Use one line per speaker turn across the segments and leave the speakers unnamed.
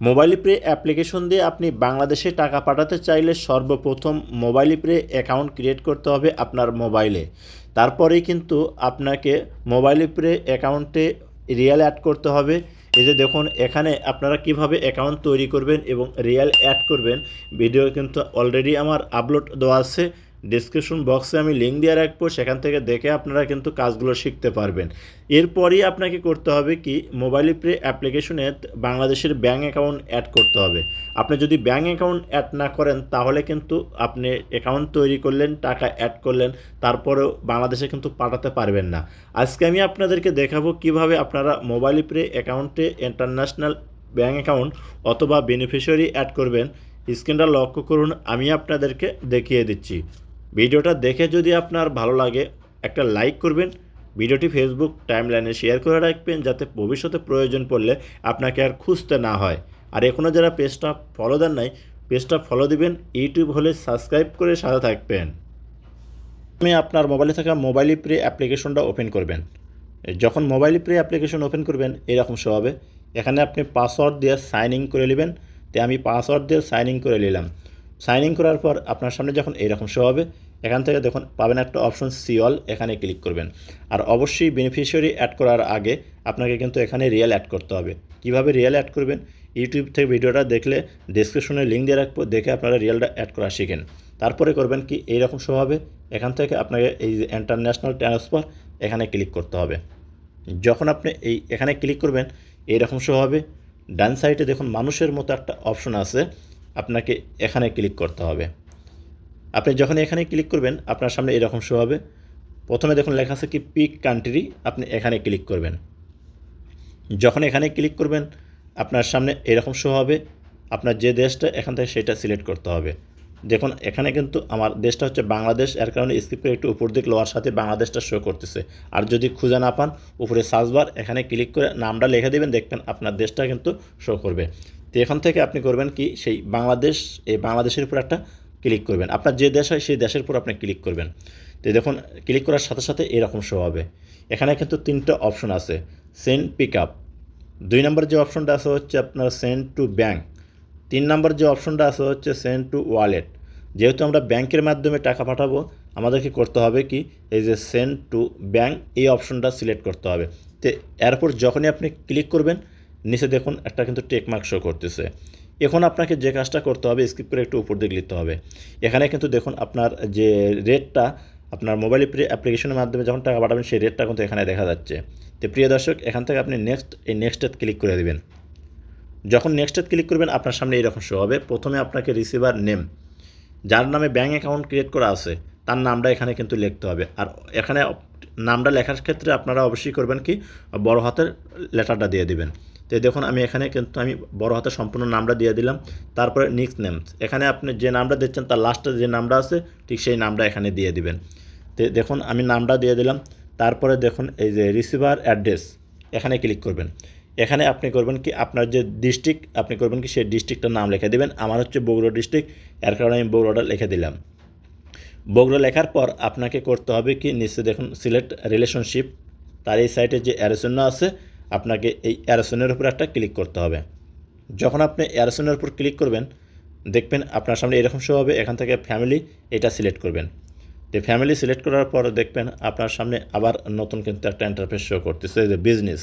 Mobile pay application দিয়ে আপনি বাংলাদেশে টাকা পাঠাতে চাইলে সর্বপ্রথম মোবাইল পে অ্যাকাউন্ট ক্রিয়েট করতে হবে আপনার মোবাইলে। তারপরেই কিন্তু আপনাকে মোবাইল পে অ্যাকাউন্টে রিয়াল অ্যাড করতে হবে। এই যে দেখুন এখানে আপনারা কিভাবে অ্যাকাউন্ট তৈরি করবেন এবং রিয়াল অ্যাড করবেন ভিডিও কিন্তু অলরেডি আমার আপলোড দেওয়া আছে। ডিসক্রিপশন বক্সে আমি লিঙ্ক দিয়ে রাখবো, সেখান থেকে দেখে আপনারা কিন্তু কাজগুলো শিখতে পারবেন। এরপরই আপনাকে করতে হবে কি, মোবাইল পে অ্যাপ্লিকেশনে বাংলাদেশের ব্যাঙ্ক অ্যাকাউন্ট অ্যাড করতে হবে। আপনি যদি ব্যাঙ্ক অ্যাকাউন্ট অ্যাড না করেন তাহলে কিন্তু আপনি অ্যাকাউন্ট তৈরি করলেন, টাকা অ্যাড করলেন, তারপরেও বাংলাদেশে কিন্তু পাঠাতে পারবেন না। আজকে আমি আপনাদেরকে দেখাবো কিভাবে আপনারা মোবাইল পে অ্যাকাউন্টে ইন্টারন্যাশনাল ব্যাঙ্ক অ্যাকাউন্ট অথবা বেনিফিশিয়ারি অ্যাড করবেন। স্ক্রিনটা লক্ষ্য করুন, আমি আপনাদেরকে দেখিয়ে দিচ্ছি। ভিডিওটা দেখে যদি আপনার ভালো লাগে একটা লাইক করবেন, ভিডিওটি ফেসবুক টাইমলাইনে শেয়ার করে রাখবেন যাতে ভবিষ্যতে প্রয়োজন পড়লে আপনাকে আর খুঁজতে না হয়। আর এখনও যারা পেজটা ফলো দেন নাই, পেজটা ফলো দিবেন। ইউটিউব হলে সাবস্ক্রাইব করে সাথে থাকবেন। আপনি আপনার মোবাইলে থাকা মোবাইল পে অ্যাপ্লিকেশনটা ওপেন করবেন। যখন মোবাইল পে অ্যাপ্লিকেশন ওপেন করবেন এরকম শো হবে। এখানে আপনি পাসওয়ার্ড দিয়ে সাইন ইন করে নেবেন। তো আমি পাসওয়ার্ড দিয়ে সাইন ইন করে নিলাম। সাইন ইন করার পর আপনার সামনে যখন এরকম শো হবে, এখান থেকে দেখুন পাবেন একটা অপশন সি অল, এখানে ক্লিক করবেন। আর অবশ্যই বেনিফিশিয়ারি অ্যাড করার আগে আপনাকে কিন্তু এখানে রিয়েল অ্যাড করতে হবে। কিভাবে রিয়েল অ্যাড করবেন, ইউটিউব থেকে ভিডিওটা দেখলে ডেসক্রিপশনে লিঙ্ক দিয়ে রাখবো, দেখে আপনারা রিয়েলটা অ্যাড করা শিখেন। তারপরে করবেন কি, এইরকম শো হবে। এখান থেকে আপনাকে এই যে ইন্টারন্যাশনাল ট্রান্সফার, এখানে ক্লিক করতে হবে। যখন আপনি এখানে ক্লিক করবেন এইরকম শো হবে। ডান সাইডে দেখুন মানুষের মতো একটা অপশন আছে, আপনাকে এখানে ক্লিক করতে হবে। আপনি যখন এখানে ক্লিক করবেন আপনার সামনে এরকম শো হবে। প্রথমে দেখুন লেখা আছে কি পিক কান্ট্রি, আপনি এখানে ক্লিক করবেন। যখন এখানে ক্লিক করবেন আপনার সামনে এরকম শো হবে। আপনার যে দেশটা এখান থেকে সেটা সিলেক্ট করতে হবে। দেখুন এখানে কিন্তু আমার দেশটা হচ্ছে বাংলাদেশ, এর কারণে স্ক্রিপ্টের একটু উপর দিক লোয়ার সাথে বাংলাদেশটা শো করতেছে। আর যদি খুঁজে না পান উপরে সার্চবার এখানে ক্লিক করে নামটা লিখে দেবেন, দেখবেন আপনার দেশটা কিন্তু শো করবে। তো এখান থেকে আপনি করবেন কি, সেই বাংলাদেশ, এই বাংলাদেশের উপর একটা ক্লিক করবেন। আপনার যে দেশ হয় সেই দেশের উপর আপনি ক্লিক করবেন। তো দেখুন ক্লিক করার সাথে সাথে এরকম শো হবে। এখানে কিন্তু তিনটা অপশন আছে। সেন্ড পিক আপ, 2 নম্বর যে অপশনটা আছে হচ্ছে আপনার সেন্ড টু ব্যাঙ্ক, 3 নম্বর যে অপশনটা আছে হচ্ছে সেন্ড টু ওয়ালেট। যেহেতু আমরা ব্যাংকের মাধ্যমে টাকা পাঠাবো, আমাদেরকে করতে হবে কি, এই যে সেন্ড টু ব্যাঙ্ক এই অপশনটা সিলেক্ট করতে হবে। তো এরপর যখনই আপনি ক্লিক করবেন নিচে দেখুন একটা কিন্তু টেকমার্ক শো করতেছে। এখন আপনাকে যে কাজটা করতে হবে, স্কিপ করে একটু উপর দিকে লিখতে হবে। এখানে কিন্তু দেখুন আপনার যে রেটটা, আপনার মোবাইল অ্যাপ্লিকেশনের মাধ্যমে যখন টাকা পাঠাবেন সেই রেটটা কিন্তু এখানে দেখা যাচ্ছে। তো প্রিয় দর্শক, এখান থেকে আপনি নেক্সটে ক্লিক করে দেবেন। যখন নেক্সটে ক্লিক করবেন আপনার সামনে এরকম শো হবে। প্রথমে আপনাকে রিসিভার নেম, যার নামে ব্যাঙ্ক অ্যাকাউন্ট ক্রিয়েট করা আছে তার নামটা এখানে কিন্তু লিখতে হবে। আর এখানে নামটা লেখার ক্ষেত্রে আপনারা অবশ্যই করবেন কি, বড় হাতের লেটারটা দিয়ে দিবেন। তো দেখুন আমি এখানে কিন্তু আমি বড় হাতের সম্পূর্ণ নামটা দিয়ে দিলাম। তারপরে নেক্সট নেম, এখানে আপনি যে নামটা দিচ্ছেন তার লাস্টে যে নামটা আছে ঠিক সেই নামটা এখানে দিয়ে দিবেন। তো দেখুন আমি নামটা দিয়ে দিলাম। তারপরে দেখুন এই যে রিসিভার অ্যাড্রেস, এখানে ক্লিক করবেন। এখানে আপনি করবেন কি, আপনার যে ডিস্ট্রিক্ট আপনি করবেন কি সেই ডিস্ট্রিক্টটার নাম লিখে দেবেন। আমার হচ্ছে বগুড়া ডিস্ট্রিক্ট, এর কারণে আমি বগুড়াটা লিখে দিলাম। বগুড়া লেখার পর আপনাকে করতে হবে কি, নিচে দেখুন সিলেক্ট রিলেশনশিপ, তার এই সাইটে যে অ্যারোসন্য আছে আপনাকে এই অ্যারোসনের উপর একটা ক্লিক করতে হবে। যখন আপনি অ্যারোসনের উপর ক্লিক করবেন দেখবেন আপনার সামনে এরকম শো হবে। এখান থেকে ফ্যামিলি এটা সিলেক্ট করবেন। তো ফ্যামিলি সিলেক্ট করার পর দেখবেন আপনার সামনে আবার নতুন কিন্তু একটা ইন্টারফেস শো করতেছে, যে বিজনেস।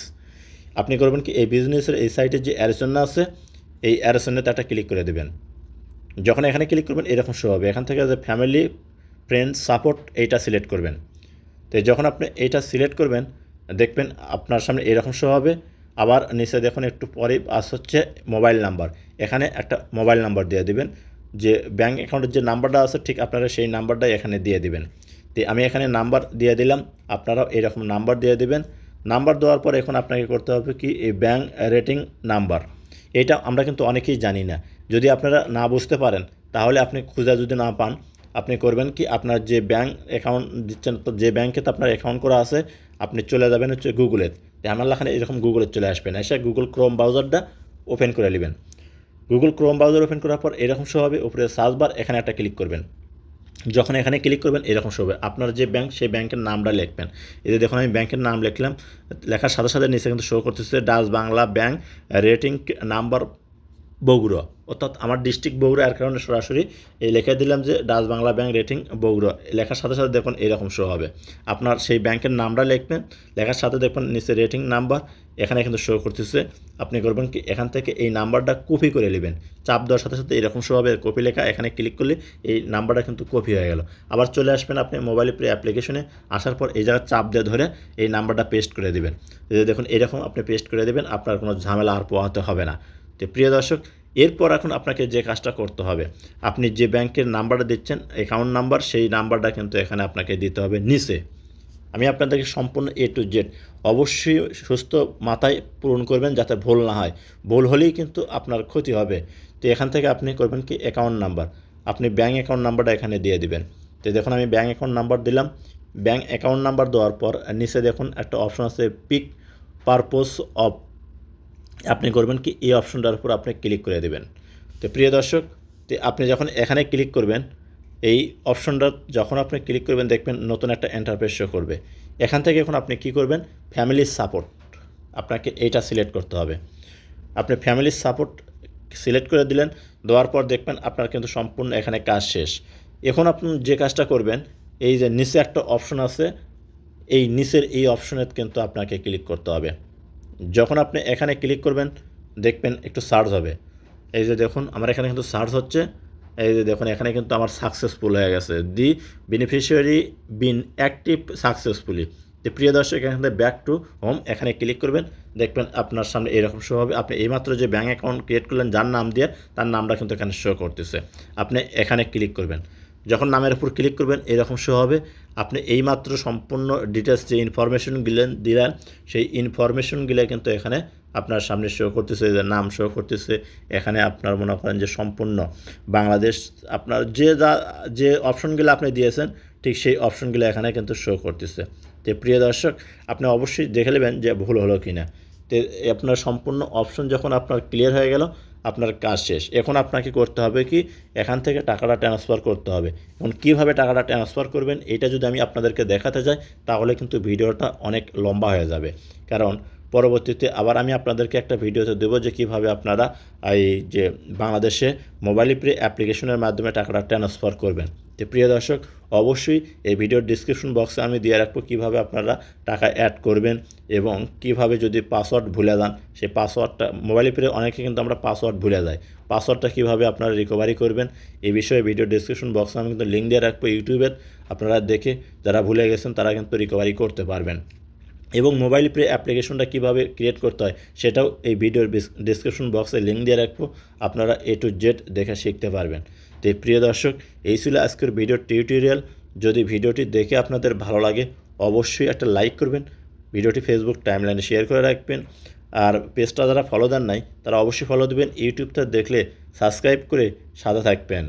আপনি করবেন কি, এই বিজনেসের এই সাইটে যে অ্যারোসন্য আছে এই অ্যারোসন্যতে একটা ক্লিক করে দেবেন। যখন এখানে ক্লিক করবেন এরকম শো হবে। এখান থেকে যে ফ্যামিলি ফ্রেন্ড সাপোর্ট এইটা সিলেক্ট করবেন। তো যখন আপনি এইটা সিলেক্ট করবেন দেখবেন আপনার সামনে এরকম শো হবে। আবার নিচে দেখুন একটু পরে হচ্ছে মোবাইল নাম্বার, এখানে একটা মোবাইল নাম্বার দিয়ে দিবেন। যে ব্যাঙ্ক অ্যাকাউন্টের যে নাম্বারটা আছে ঠিক আপনারা সেই নাম্বারটাই এখানে দিয়ে দিবেন। তো আমি এখানে নাম্বার দিয়ে দিলাম, আপনারাও এরকম নাম্বার দিয়ে দিবেন। নাম্বার দেওয়ার পর এখন আপনাকে করতে হবে কি, এই ব্যাঙ্ক রেটিং নাম্বার, এটা আমরা কিন্তু অনেকেই জানি না। যদি আপনারা না বুঝতে পারেন তাহলে আপনি খুঁজে যদি না পান আপনি করবেন কি, আপনার যে ব্যাঙ্ক অ্যাকাউন্ট দিচ্ছেন তো যে ব্যাঙ্কে তো আপনার অ্যাকাউন্ট করা আছে আপনি চলে যাবেন হচ্ছে গুগলে। আমার এখানে এরকম গুগলে চলে আসবেন, এসে গুগল ক্রোম ব্রাউজারটা ওপেন করে নেবেন। গুগল ক্রোম ব্রাউজার ওপেন করার পর এরকম শো হবে। উপরে সার্চ বার এখানে একটা ক্লিক করবেন। যখন এখানে ক্লিক করবেন এরকম শো হবে। আপনার যে ব্যাঙ্ক সেই ব্যাঙ্কের নামটা লিখবেন। এই যে দেখুন আমি ব্যাঙ্কের নাম লিখলাম, লেখার সাথে সাথে নিচে কিন্তু শো করতেছে Dutch Bangla bank rating number Bogura, অর্থাৎ আমার ডিস্ট্রিক্ট বগুড়া, এর কারণে সরাসরি এই লিখে দিলাম যে Dutch Bangla bank rating Bogura. লেখার সাথে সাথে দেখুন এরকম শো হবে। আপনার সেই ব্যাংকের নামটা লিখবেন, লেখার সাথে দেখবেন নিচে রেটিং নাম্বার এখানে কিন্তু শো করতেছে। আপনি করবেন কি, এখান থেকে এই নাম্বারটা কপি করে নেবেন, চাপ দেওয়ার সাথে সাথে এরকম শো হবে। কপি লেখা এখানে ক্লিক করলে এই নাম্বারটা কিন্তু কপি হয়ে গেল। আবার চলে আসবেন আপনি মোবাইল প্লে অ্যাপ্লিকেশনে, আসার পর এই জায়গায় চাপ দিয়ে ধরে এই নাম্বারটা পেস্ট করে দেবেন। দেখুন এরকম আপনি পেস্ট করে দেবেন, আপনার কোনো ঝামেলা আর পোহাতে হবে না। তো প্রিয় দর্শক, এরপর এখন আপনাকে যে কাজটা করতে হবে, আপনি যে ব্যাংকের নাম্বারটা দিচ্ছেন অ্যাকাউন্ট নাম্বার, সেই নাম্বারটা কিন্তু এখানে আপনাকে দিতে হবে নিচে। আমি আপনাদেরকে সম্পূর্ণ A to Z অবশ্যই সুস্থ মাথায় পূরণ করবেন, যাতে ভুল না হয়। ভুল হলেই কিন্তু আপনার ক্ষতি হবে। তো এখান থেকে আপনি করবেন কি, অ্যাকাউন্ট নাম্বার, আপনি ব্যাঙ্ক অ্যাকাউন্ট নাম্বারটা এখানে দিয়ে দিবেন। তো দেখুন আমি ব্যাঙ্ক অ্যাকাউন্ট নাম্বার দিলাম। ব্যাঙ্ক অ্যাকাউন্ট নাম্বার দেওয়ার পর নিচে দেখুন একটা অপশন আছে পিক পারপোজ অফ, আপনি করবেন কি এই অপশনটার উপর আপনি ক্লিক করে দেবেন। তো প্রিয় দর্শক, তো আপনি যখন এখানে ক্লিক করবেন, এই অপশনটা যখন আপনি ক্লিক করবেন দেখবেন নতুন একটা ইন্টারফেস শো করবে। এখান থেকে এখন আপনি কি করবেন, ফ্যামিলি সাপোর্ট, আপনাকে এইটা সিলেক্ট করতে হবে। আপনি ফ্যামিলি সাপোর্ট সিলেক্ট করে দিলেন, দেওয়ার পর দেখবেন আপনার কিন্তু সম্পূর্ণ এখানে কাজ শেষ। এখন আপনি যে কাজটা করবেন, এই যে নিচে একটা অপশন আছে, এই নিচের এই অপশনে কিন্তু আপনাকে ক্লিক করতে হবে। যখন আপনি এখানে ক্লিক করবেন দেখবেন একটু সার্চ হবে। এই যে দেখুন আমার এখানে কিন্তু সার্চ হচ্ছে। এই যে দেখুন এখানে কিন্তু আমার সাকসেসফুল হয়ে গেছে, দি বেনিফিশিয়ারি বিন অ্যাক্টিভ সাকসেসফুলি। তো প্রিয় দর্শক, এখান থেকে ব্যাক টু হোম এখানে ক্লিক করবেন, দেখবেন আপনার সামনে এরকম শো হবে। আপনি এইমাত্র যে ব্যাঙ্ক অ্যাকাউন্ট ক্রিয়েট করলেন যার নাম দিয়ে, তার নামটা কিন্তু এখানে শো করতেছে। আপনি এখানে ক্লিক করবেন, যখন নামের উপর ক্লিক করবেন এরকম শো হবে। আপনি এইমাত্র সম্পূর্ণ ডিটেলস যে ইনফরমেশনগুলো দিলেন, সেই ইনফরমেশনগুলো কিন্তু এখানে আপনার সামনে শো করতেছে, যে নাম শো করতেছে। এখানে আপনার মনে করেন যে সম্পূর্ণ বাংলাদেশ, আপনার যে অপশনগুলো আপনি দিয়েছেন ঠিক সেই অপশনগুলো এখানে কিন্তু শো করতেছে। তো প্রিয় দর্শক, আপনি অবশ্যই দেখে নেবেন যে ভুল হলো কি না। তো আপনার সম্পূর্ণ অপশন যখন আপনার ক্লিয়ার হয়ে গেল, আপনার কাজ শেষ। এখন আপনাকে করতে হবে কি, এখান থেকে টাকাটা ট্রান্সফার করতে হবে। এখন কীভাবে টাকাটা ট্রান্সফার করবেন, এটা যদি আমি আপনাদেরকে দেখাতে যাই তাহলে কিন্তু ভিডিওটা অনেক লম্বা হয়ে যাবে। কারণ পরবর্তীতে আবার আমি আপনাদেরকে একটা ভিডিওতে দেবো যে কীভাবে আপনারা এই যে বাংলাদেশে মোবাইল প্লে অ্যাপ্লিকেশনের মাধ্যমে টাকাটা ট্রান্সফার করবেন। তো প্রিয় দর্শক, অবশ্যই এই ভিডিওর ডিসক্রিপশন বক্সে আমি দিয়ে রাখবো কীভাবে আপনারা টাকা অ্যাড করবেন, এবং কীভাবে যদি পাসওয়ার্ড ভুলে যান সেই পাসওয়ার্ডটা, মোবাইল প্লে অনেকে কিন্তু আমরা পাসওয়ার্ড ভুলে যাই, পাসওয়ার্ডটা কীভাবে আপনারা রিকভারি করবেন এই বিষয়ে ভিডিও ডিসক্রিপশন বক্সে আমি কিন্তু লিঙ্ক দিয়ে রাখবো ইউটিউবে। আপনারা দেখে যারা ভুলে গেছেন তারা কিন্তু রিকভারি করতে পারবেন। এবং মোবাইল প্লে অ্যাপ্লিকেশনটা কীভাবে ক্রিয়েট করতে হয় সেটাও এই ভিডিওর ডিসক্রিপশন বক্সে লিঙ্ক দিয়ে রাখবো, আপনারা A to Z দেখে শিখতে পারবেন। তো প্রিয় দর্শক, এই ছিল আজকের ভিডিওর টিউটোরিয়াল। যদি ভিডিওটি দেখে আপনাদের ভালো লাগে অবশ্যই একটা লাইক করবেন, ভিডিওটি ফেসবুক টাইমলাইনে শেয়ার করে রাখবেন। আর পেজটা যারা ফলো দেন নাই তারা অবশ্যই ফলো দেবেন, ইউটিউবটা দেখলে সাবস্ক্রাইব করে সাথে থাকবেন।